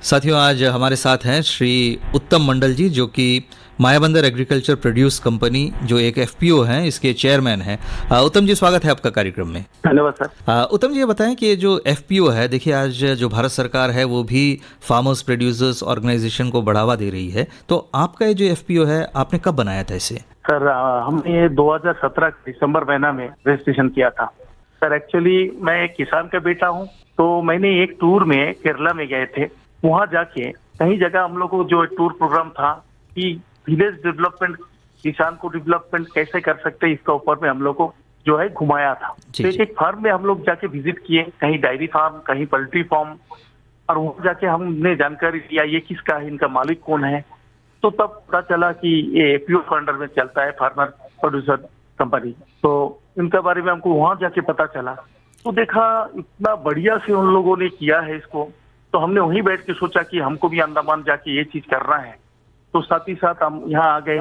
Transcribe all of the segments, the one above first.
साथियों, आज हमारे साथ हैं श्री उत्तम मंडल जी, जो कि मायाबंदर एग्रीकल्चर प्रोड्यूस कंपनी, जो एक एफपीओ हैं, इसके चेयरमैन हैं। उत्तम जी, स्वागत है आपका कार्यक्रम में। धन्यवाद सर। उत्तम जी, ये बताएं कि ये जो एफपीओ है, देखिए आज जो भारत सरकार है वो भी फार्मर्स प्रोड्यूसर्स ऑर्गेनाइजेशन को बढ़ावा दे रही है, तो आपका ये जो एफपीओ है, आपने कब बनाया था इसे? सर हमने 2017 दिसंबर महीना में रजिस्ट्रेशन किया था। सर एक्चुअली मैं एक किसान का बेटा हूँ, तो मैंने एक टूर में केरला में गए थे। वहाँ जाके कई जगह हम लोग को जो टूर प्रोग्राम था कि विलेज डेवलपमेंट, किसान को डेवलपमेंट कैसे कर सकते हैं, इसका ऊपर में हम लोग को जो है घुमाया था। तो एक फार्म में हम लोग जाके विजिट किए, कहीं डायरी फार्म, कहीं पोल्ट्री फार्म, और वहाँ जाके हमने जानकारी लिया ये किसका है, इनका मालिक कौन है। तो तब पता चला कि ये एपीओ के अंडर में चलता है, फार्मर प्रोड्यूसर कंपनी। तो इनके बारे में हमको वहाँ जाके पता चला, तो देखा इतना बढ़िया से उन लोगों ने किया है इसको। तो हमने वहीं बैठ के सोचा कि हमको भी अंडमान जाके ये चीज करना है। तो साथ ही साथ हम यहाँ आ गए,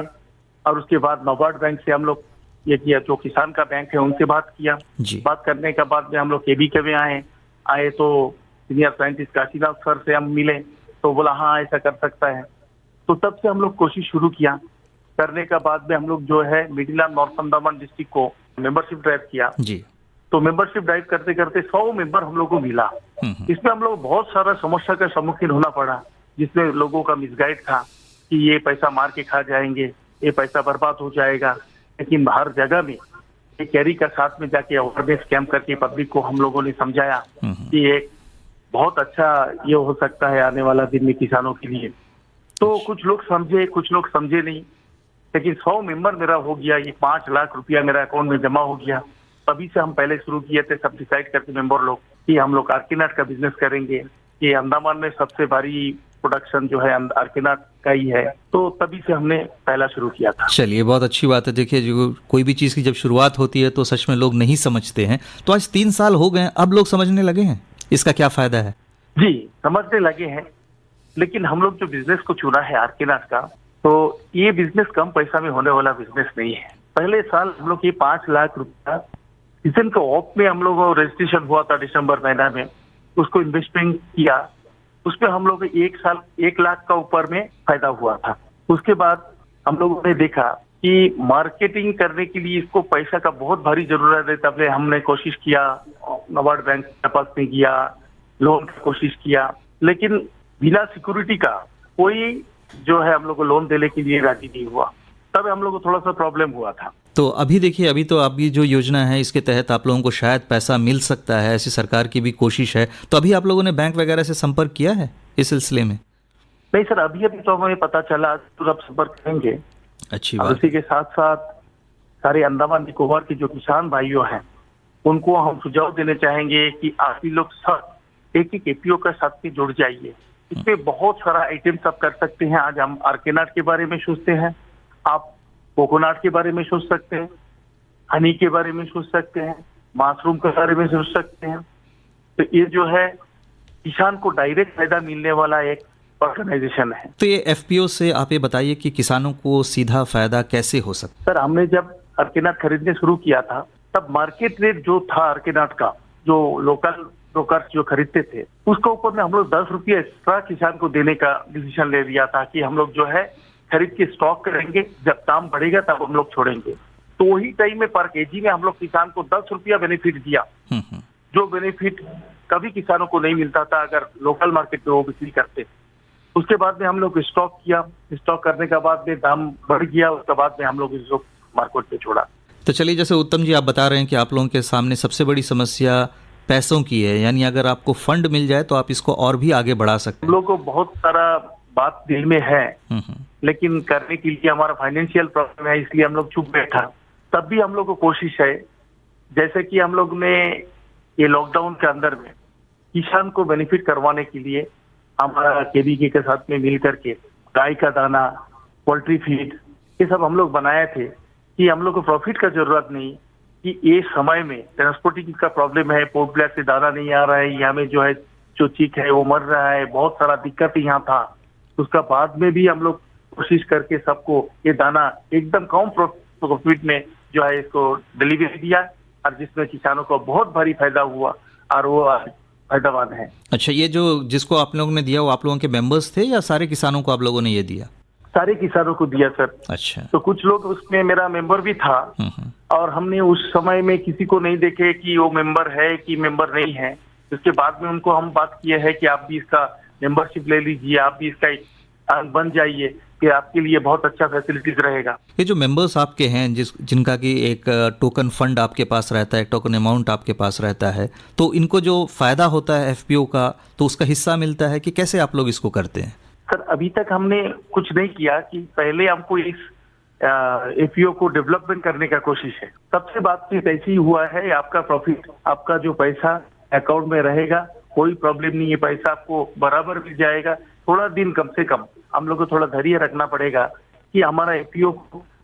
और उसके बाद नाबार्ड बैंक से हम लोग ये किया, जो किसान का बैंक है उनसे बात किया। बात करने के बाद में हम लोग केबीके में आए तो सीनियर साइंटिस्ट काशीनाथ सर से हम मिले, तो बोला हाँ ऐसा कर सकता है। तो तब से हम लोग कोशिश शुरू किया। करने के बाद में हम लोग जो है middle and north Andaman district को मेंबरशिप ड्राइव किया जी। तो मेंबरशिप ड्राइव करते करते 100 मेंबर हम लोग को मिला। इसमें हम लोग बहुत सारा समस्या का सम्मुखीन होना पड़ा, जिसमें लोगों का मिसगाइड था कि ये पैसा मार के खा जाएंगे, ये पैसा बर्बाद हो जाएगा। लेकिन हर जगह में एक कैरी का साथ में जाके अवेयरनेस कैंप करके पब्लिक को हम लोगों ने समझाया कि एक बहुत अच्छा ये हो सकता है आने वाला दिन में किसानों के लिए। तो कुछ लोग समझे, कुछ लोग समझे नहीं, लेकिन 100 मेंबर मेरा हो गया, ये 5 लाख रुपया मेरा अकाउंट में जमा हो गया। तभी से हम पहले शुरू किए थे, सब डिसाइड करके मेंबर लोग कि हम लोग आर्किनट का बिजनेस करेंगे। ये अंडमान में सबसे भारी प्रोडक्शन जो है आर्किनट का ही है, तो तभी से हमने पहला शुरू किया था। चलिए, बहुत अच्छी बात है। देखिए, जो कोई भी चीज़ की जब शुरुआत होती है तो सच में लोग नहीं समझते हैं। तो आज 3 साल हो गए, अब लोग समझने लगे हैं इसका क्या फायदा है? जी, समझने लगे हैं। लेकिन हम लोग जो बिजनेस को चुना है आर्किनट का, तो ये बिजनेस कम पैसा में होने वाला बिजनेस नहीं है। पहले साल हम लोग ये 5 लाख रुपया सीजन के ऑफ में हम लोग रजिस्ट्रेशन हुआ था दिसंबर महीना में, उसको इन्वेस्टमेंट किया। उसमें हम लोग 1 साल 1 लाख का ऊपर में फायदा हुआ था। उसके बाद हम लोगों ने देखा कि मार्केटिंग करने के लिए इसको पैसा का बहुत भारी जरूरत है। तब हमने कोशिश किया, नाबार्ड बैंक के पास में गया, लोन की कोशिश किया, लेकिन बिना सिक्योरिटी का कोई जो है हम लोग को लोन देने के लिए राजी नहीं हुआ। तब हम लोग को थोड़ा सा प्रॉब्लम हुआ था। तो अभी देखिए, अभी तो आपकी जो योजना है इसके तहत आप लोगों को शायद पैसा मिल सकता है, ऐसी सरकार की भी कोशिश है। तो अभी आप लोगों ने बैंक वगैरह से संपर्क किया है इस सिलसिले में? नहीं सर, अभी तो हमें पता चला, तो अब संपर्क करेंगे। अच्छी बात। उसी के साथ साथ सारे अंडमान निकोबार के जो किसान भाइयों हैं उनको हम सुझाव देने चाहेंगे कि आप भी लोग सब एक एपीओ का साथ में जुड़ जाइए। इसमें बहुत सारा आइटम सब कर सकते हैं। आज हम आर्किनट के बारे में सोचते हैं, आप कोकोनट के बारे में सोच सकते हैं, हनी के बारे में सोच सकते हैं, मशरूम के बारे में सोच सकते हैं। तो ये जो है किसान को डायरेक्ट फायदा मिलने वाला एक ऑर्गेनाइजेशन है। तो ये एफपीओ से आप ये बताइए कि किसानों को सीधा फायदा कैसे हो सकता है? सर, हमने जब आर्किनट खरीदने शुरू किया था, तब मार्केट रेट जो था आर्किनट का, जो लोकल ब्रोकर जो खरीदते थे, उसके ऊपर में हम लोग 10 रुपये एक्स्ट्रा किसान को देने का डिसीजन ले लिया था कि हम लोग जो है खरीद के स्टॉक करेंगे, जब दाम बढ़ेगा तब हम लोग छोड़ेंगे। तो वही टाइम में पर केजी में हम लोग किसान को 10 रुपया बेनिफिट दिया, जो बेनिफिट कभी किसानों को नहीं मिलता था अगर लोकल मार्केट में वो बिक्री करते। उसके बाद में हम लोग स्टॉक किया, स्टॉक करने के बाद में दाम बढ़ गया, उसके बाद में हम लोग इसको मार्केट में छोड़ा। तो चलिए, जैसे उत्तम जी आप बता रहे हैं कि आप लोगों के सामने सबसे बड़ी समस्या पैसों की है, यानी अगर आपको फंड मिल जाए तो आप इसको और भी आगे बढ़ा सकते हैं। हम लोग को बहुत सारा बात दिल में है, लेकिन करने के लिए हमारा फाइनेंशियल प्रॉब्लम है, इसलिए हम लोग चुप बैठा। तब भी हम लोग को कोशिश है, जैसे कि हम लोग ने ये लॉकडाउन के अंदर में किसान को बेनिफिट करवाने के लिए हमारा केबीके के साथ में मिल करके गाय का दाना, पोल्ट्री फीड, ये सब हम लोग बनाए थे कि हम लोग को प्रॉफिट का जरूरत नहीं, कि ये समय में ट्रांसपोर्टिंग का प्रॉब्लम है, पोर्ट ब्लेयर से दाना नहीं आ रहा है, यहाँ में जो है जो चीक है वो मर रहा है, बहुत सारा दिक्कत यहाँ था। उसका बाद में भी हम लोग कोशिश करके सबको ये दाना एकदम कम प्रॉफिट में जो है इसको डिलीवरी दिया, और जिसमें किसानों को बहुत भारी फायदा हुआ। और वो फायदामंद है। अच्छा, ये जो जिसको आप लोगों ने दिया वो आप लोगों के मेंबर्स थे या सारे किसानों को आप लोगों ने ये दिया? सारे किसानों को दिया सर। अच्छा। तो कुछ लोग उसमें, मेरा मेंबर भी था, और हमने उस समय में किसी को नहीं देखे कि वो मेंबर है कि मेंबर नहीं है। उसके बाद में उनको हम बात किए है कि आप भी इसका मेंबरशिप ले लीजिए, आप भी इसका एक अंग बन जाइए, कि आपके लिए बहुत अच्छा फैसिलिटीज रहेगा। ये जो मेंबर्स आपके हैं जिनका कि एक टोकन फंड आपके पास रहता है, टोकन अमाउंट आपके पास रहता है, तो इनको जो फायदा होता है एफपीओ का, तो उसका हिस्सा मिलता है कि कैसे आप लोग इसको करते हैं? सर अभी तक हमने कुछ नहीं किया, कि पहले हमको इस एफपीओ को डेवलपमेंट करने का कोशिश है। सबसे बातचीत ऐसी ही हुआ है, आपका प्रॉफिट, आपका जो पैसा अकाउंट में रहेगा, कोई प्रॉब्लम नहीं है, पैसा आपको बराबर मिल जाएगा। थोड़ा दिन कम से कम हम लोग को थोड़ा धैर्य रखना पड़ेगा कि हमारा एफपीओ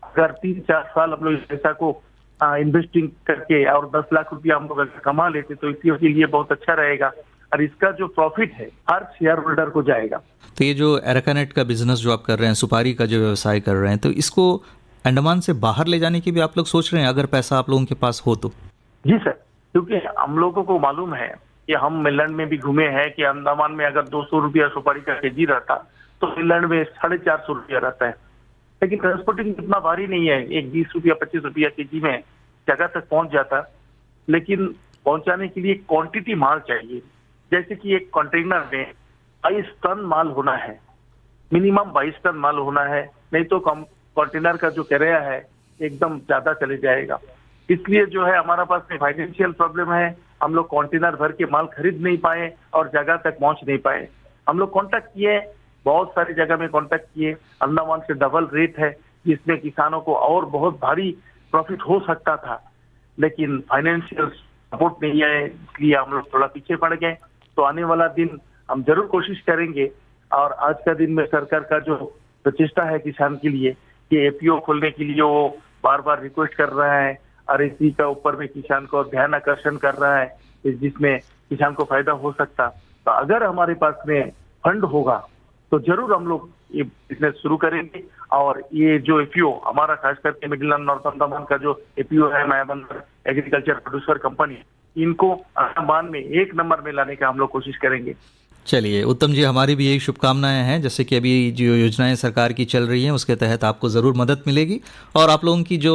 अगर 3-4 साल हम लोग इस पैसा को इन्वेस्टिंग करके और 10 लाख रुपया हम लोग अगर कमा लेते तो एफपीओ के लिए बहुत अच्छा रहेगा, और इसका जो प्रॉफिट है हर शेयर होल्डर को जाएगा। तो ये जो एराकानेट का बिजनेस जो आप कर रहे हैं, सुपारी का जो व्यवसाय कर रहे हैं, तो इसको अंडमान से बाहर ले जाने की भी आप लोग सोच रहे हैं, अगर पैसा आप लोगों के पास हो तो? जी सर, क्योंकि हम लोगों को मालूम है कि हम मिलैंड में भी घूमे हैं कि अंडमान में अगर 200 रुपया सुपारी का केजी रहता तो मिलैंड में 450 रुपया रहता है। लेकिन ट्रांसपोर्टिंग इतना भारी नहीं है, एक 20 रुपया 25 रुपया केजी में जगह तक पहुंच जाता। लेकिन पहुंचाने के लिए क्वांटिटी माल चाहिए, जैसे कि एक कंटेनर में 22 टन माल होना है, मिनिमम 22 टन माल होना है, नहीं तो कम कंटेनर का जो किराया है एकदम ज्यादा चले जाएगा। इसलिए जो है हमारा पास में फाइनेंशियल प्रॉब्लम है, हम लोग कंटेनर भर के माल खरीद नहीं पाए और जगह तक पहुंच नहीं पाए। हम लोग कांटेक्ट किए, बहुत सारी जगह में कांटेक्ट किए, अंडमान से डबल रेट है, जिसमें किसानों को और बहुत भारी प्रॉफिट हो सकता था, लेकिन फाइनेंशियल सपोर्ट नहीं है, इसलिए हम लोग थोड़ा पीछे पड़ गए। तो आने वाला दिन हम जरूर कोशिश करेंगे, और आज का दिन में सरकार का जो प्रचेष्टा है किसान के लिए कि एपीओ खोलने के लिए वो बार बार रिक्वेस्ट कर रहा है, और इसी का ऊपर में किसान को ध्यान आकर्षण कर रहा है, जिसमें किसान को फायदा हो सकता। तो अगर हमारे पास में फंड होगा तो जरूर हम लोग ये बिजनेस शुरू करेंगे। और ये जो एपीओ हमारा, खास करके मिडिल एंड नॉर्थ अंडमान का जो एपीओ है, मायाबंदर एग्रीकल्चर प्रोड्यूसर कंपनी, इनको अंडमान में 1 नंबर में लाने का हम लोग कोशिश करेंगे। चलिए उत्तम जी, हमारी भी यही शुभकामनाएं हैं। जैसे कि अभी जो योजनाएं सरकार की चल रही हैं उसके तहत आपको ज़रूर मदद मिलेगी, और आप लोगों की जो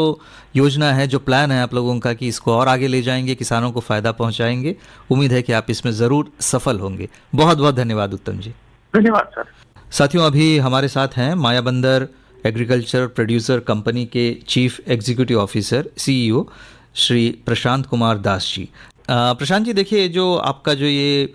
योजना है, जो प्लान है आप लोगों का कि इसको और आगे ले जाएंगे, किसानों को फ़ायदा पहुंचाएंगे, उम्मीद है कि आप इसमें ज़रूर सफल होंगे। बहुत बहुत धन्यवाद उत्तम जी। धन्यवाद सर। साथियों, अभी हमारे साथ हैं मायाबंदर एग्रीकल्चर प्रोड्यूसर कंपनी के chief executive officer, CEO Shri Prashant Kumar Das ji. Prashant ji, देखिए जो आपका जो ये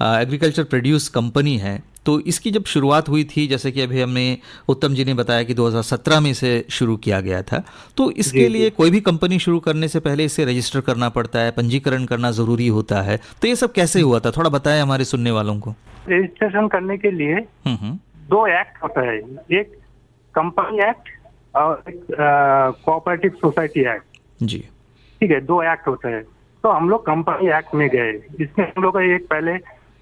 एग्रीकल्चर प्रोड्यूस कंपनी है, तो इसकी जब शुरुआत हुई थी, जैसे कि अभी हमने उत्तम जी ने बताया कि 2017 में इसे शुरू किया गया था, तो इसके लिए कोई भी कंपनी शुरू करने से पहले इसे रजिस्टर करना पड़ता है, पंजीकरण करना ज़रूरी होता है, तो ये सब कैसे हुआ था, थोड़ा बताएं हमारे सुनने वालों को। रजिस्ट्रेशन करने के लिए 2 एक्ट होता है, एक कंपनी एक्ट और एक कोऑपरेटिव सोसाइटी एक्ट। जी ठीक है, 2 एक्ट होते हैं। तो हम लोग कंपनी एक्ट में गए, इसमें हम लोग का एक पहले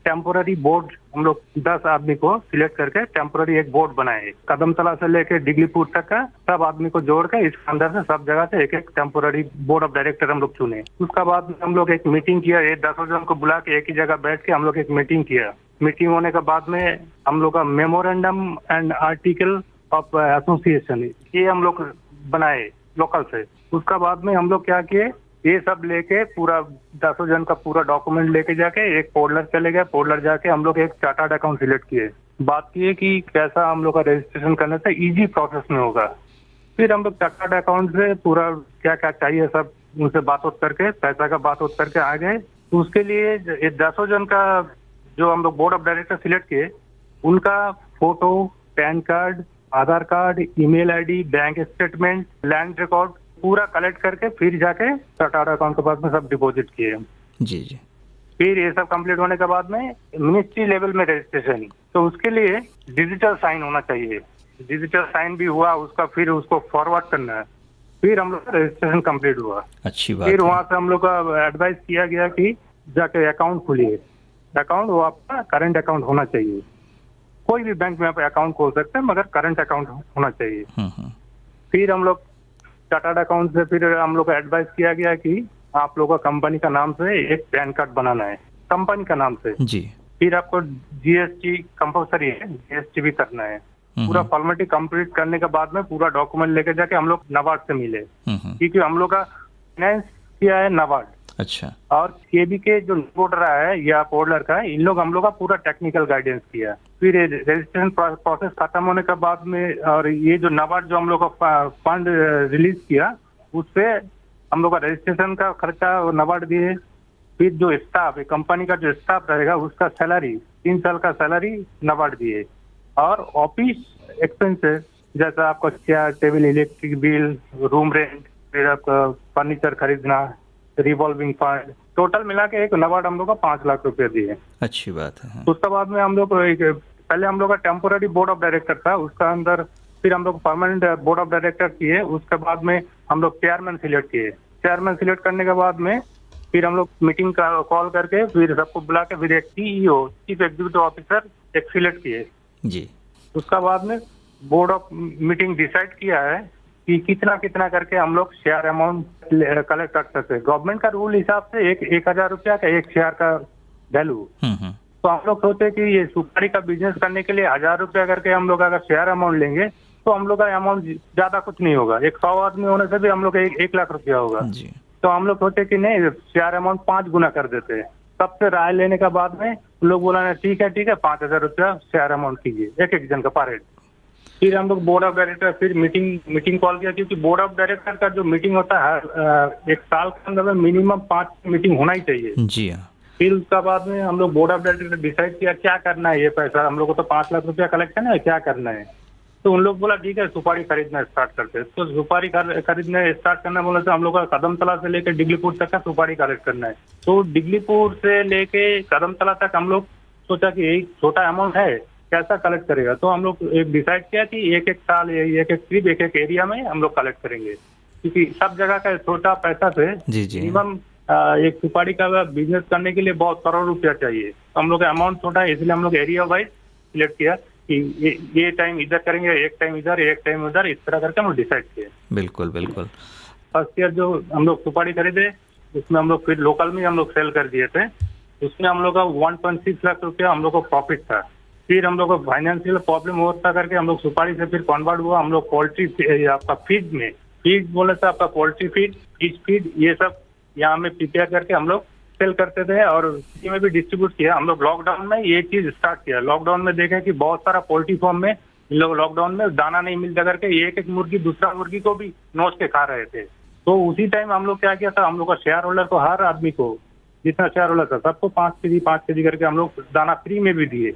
टेम्पोररी बोर्ड, हम लोग 10 आदमी को सिलेक्ट करके टेम्पोररी एक बोर्ड बनाए, कदमतला से लेके डिगलीपुर तक का सब आदमी को जोड़ के इसके अंदर से सब जगह से एक एक टेम्पोररी बोर्ड ऑफ डायरेक्टर हम लोग चुने। उसका बाद हम लोग एक मीटिंग किया, 10 जन को बुला के एक ही जगह बैठ के हम लोग एक मीटिंग किया। मीटिंग होने के बाद में हम लोग का memorandum and article of association ये हम लोग बनाए लोकल से। उसका बाद में हम लोग क्या किए, ये सब लेके पूरा 10 जन का पूरा डॉक्यूमेंट लेके जाके एक पोर्टलर चले गए, पोर्टलर जाके हम लोग एक चार्टर्ड अकाउंट सिलेक्ट किए, बात किए कि कैसा हम लोग का रजिस्ट्रेशन करने से इजी प्रोसेस में होगा। फिर हम लोग चार्टर्ड अकाउंट से पूरा क्या क्या चाहिए सब उनसे बात करके, पैसा का बात करके आ गए। तो उसके लिए 10 जन का जो हम लोग बोर्ड ऑफ डायरेक्टर सिलेक्ट किए, उनका photo, PAN card, Aadhaar card, email ID, bank statement, land record पूरा कलेक्ट करके फिर जाके चार्टर्ड अकाउंट के पास में सब डिपॉजिट किए। जी जी। फिर ये सब कंप्लीट होने के बाद में मिनिस्ट्री लेवल में रजिस्ट्रेशन, तो उसके लिए डिजिटल साइन होना चाहिए। डिजिटल साइन भी हुआ, उसका फिर उसको फॉरवर्ड करना है, फिर हम लोग का रजिस्ट्रेशन कंप्लीट हुआ। अच्छी बात फिर है। वहाँ से हम लोग का एडवाइस किया गया कि जाके अकाउंट खोलिए। अकाउंट वो आपका करंट अकाउंट होना चाहिए, कोई भी बैंक में आप अकाउंट खोल सकते हैं मगर करंट अकाउंट होना चाहिए। फिर हम लोग चार्टर्ड अकाउंट से फिर हम लोग को एडवाइस किया गया कि आप लोगों का कंपनी का नाम से एक पैन कार्ड बनाना है, कंपनी का नाम से। जी। फिर आपको जीएसटी कंपलसरी है, जीएसटी भी करना है। पूरा फॉर्मेलिटी कंप्लीट करने के बाद में पूरा डॉक्यूमेंट लेके जाके हम लोग नाबार्ड से मिले, क्योंकि हम लोग का फाइनेंस किया है नाबार्ड। अच्छा। और केबी के जो बोर्ड रहा है या पोर्डलर का, इन लोग हम लोग का पूरा टेक्निकल गाइडेंस किया। फिर रजिस्ट्रेशन प्रोसेस खत्म होने के बाद में और ये जो नाबार्ड जो हम लोग का फंड रिलीज किया, उससे हम लोग का रजिस्ट्रेशन का खर्चा नाबार्ड दिए। फिर जो स्टाफ है, कंपनी का जो स्टाफ रहेगा उसका सैलरी 3 साल का सैलरी नाबार्ड दिए। और ऑफिस एक्सपेंसेस जैसा आपका chair table, electric bill, room rent, फिर आपका फर्नीचर खरीदना, रिवॉल्विंग फंड, टोटल मिला के एक नाबार्ड हम लोग का 5 लाख रुपए दिए। अच्छी बात है। उसके बाद में हम लोग पहले हम लोग का टेम्पोररी बोर्ड ऑफ डायरेक्टर था, उसका अंदर फिर हम लोग परमानेंट बोर्ड ऑफ डायरेक्टर किए। उसके बाद में हम लोग चेयरमैन सिलेक्ट किए। चेयरमैन सिलेक्ट करने के बाद में फिर हम लोग मीटिंग का कॉल करके फिर सबको बुला के फिर एक सीईओ, चीफ एग्जीक्यूटिव ऑफिसर एक सिलेक्ट किए जी। उसका बाद में बोर्ड ऑफ मीटिंग डिसाइड किया है कि कितना कितना करके हम लोग शेयर अमाउंट कलेक्ट कर सकते हैं। गवर्नमेंट का रूल हिसाब से 1,000 रुपया का एक शेयर का वैल्यू। तो हम लोग सोचे कि ये सुपारी का बिजनेस करने के लिए 1,000 रुपया करके हम लोग अगर शेयर अमाउंट लेंगे तो हम लोग का अमाउंट ज्यादा कुछ नहीं होगा। 100 आदमी होने से भी हम लोग 1 लाख रुपया होगा जी। तो हम लोग सोचे कि नहीं, शेयर अमाउंट 5 गुना कर देते हैं। सबसे राय लेने के बाद में लोग बोला ठीक है 5,000 रुपया शेयर अमाउंट कीजिए एक जन का पर हेड। फिर हम लोग बोर्ड ऑफ डायरेक्टर फिर मीटिंग कॉल किया, क्योंकि बोर्ड ऑफ डायरेक्टर का जो मीटिंग होता है एक साल के अंदर में मिनिमम 5 मीटिंग होना ही चाहिए जी। हाँ। फिर उसका बाद में हम लोग बोर्ड ऑफ डायरेक्टर डिसाइड किया क्या करना है। ये पैसा हम लोग को तो 5 लाख रुपया कलेक्शन है, क्या करना है। तो उन लोग बोला ठीक है सुपारी खरीदना स्टार्ट करते हैं। तो सुपारी खरीदना स्टार्ट करना बोले तो हम लोग का कदमतला से लेकर डिगलीपुर तक का सुपारी कलेक्ट करना है। तो डिगलीपुर से लेके कदमतला तक हम लोग सोचा कि एक छोटा अमाउंट है, कैसा कलेक्ट करेगा। तो हम लोग एक डिसाइड किया कि एक साल एक एरिया में हम लोग कलेक्ट करेंगे, क्योंकि सब जगह का छोटा पैसा से मिनिमम एक सुपारी का बिजनेस करने के लिए बहुत करोड़ रुपया चाहिए। तो हम लोग का अमाउंट छोटा है, इसलिए हम लोग एरिया वाइज सिलेक्ट किया कि ये टाइम इधर करेंगे, एक टाइम इधर, एक टाइम उधर, इस तरह करके हम लोग डिसाइड किए। बिल्कुल बिल्कुल। फर्स्ट ईयर जो हम लोग सुपारी खरीदे उसमें हम लोग फिर लोकल में हम लोग सेल कर दिए थे। उसमें हम लोग का 1.6 लाख रुपया हम लोग को प्रॉफिट था। फिर हम लोग को फाइनेंशियल प्रॉब्लम होता करके हम लोग सुपारी से फिर कन्वर्ट हुआ हम लोग पोल्ट्री आपका फीड में। फीड बोले तो आपका पोल्ट्री फीड, फिश फीड, ये सब यहाँ में प्रिपेयर करके हम लोग सेल करते थे और सिटी में भी डिस्ट्रीब्यूट किया। हम लोग लॉकडाउन में ये चीज स्टार्ट किया। लॉकडाउन में देखे कि बहुत सारा पोल्ट्री फार्म में इन लोग लॉकडाउन में दाना नहीं मिलता करके एक मुर्गी दूसरा मुर्गी को भी नोच के खा रहे थे। तो उसी टाइम हम लोग क्या किया था, हम लोग का शेयर होल्डर को, हर आदमी को जितना शेयर होल्डर था सबको 5 केजी करके हम लोग दाना फ्री में भी दिए।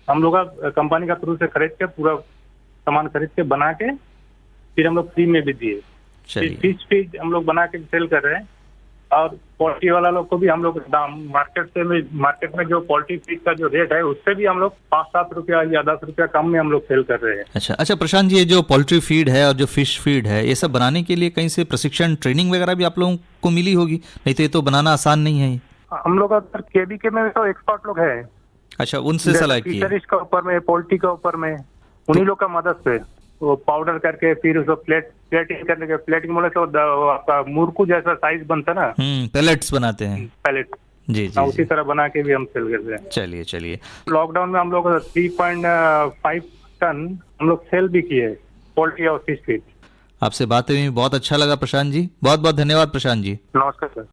हम लोग का कंपनी का थ्रू से खरीद के पूरा सामान खरीद के बना के फिर हम लोग फ्री में भी दिए। फिश फीड हम लोग बना के सेल कर रहे हैं और पोल्ट्री वाला लोग को भी हम लोग मार्केट में जो पोल्ट्री फीड का जो रेट है उससे भी हम लोग 5-7 रुपया या 10 रुपया कम में हम लोग सेल कर रहे हैं। अच्छा प्रशांत जी, ये जो पोल्ट्री फीड है और जो फिश फीड है ये सब बनाने के लिए कहीं से प्रशिक्षण ट्रेनिंग वगैरह भी आप लोगों को मिली होगी, नहीं तो ये तो बनाना आसान नहीं है। हम लोग केबी के में तो एक्सपर्ट लोग हैं। अच्छा, उनसे सलाह की है? फिशरीज का ऊपर में, पोल्ट्री का ऊपर में, उन्हीं लोग का मदद से वो पाउडर करके फिर उसको प्लेटिंग करने के, प्लेटिंग बोले तो आपका मुर्कू जैसा साइज बनता ना, पैलेट्स बनाते हैं। पैलेट जी। उसी तरह बना के भी हम सेल करते हैं। चलिए। लॉकडाउन में हम लोग 3.5 टन हम लोग सेल भी किए पोल्ट्री और फिश फीड। आपसे बातें हुई बहुत अच्छा लगा प्रशांत जी, बहुत बहुत धन्यवाद प्रशांत जी। नमस्कार सर।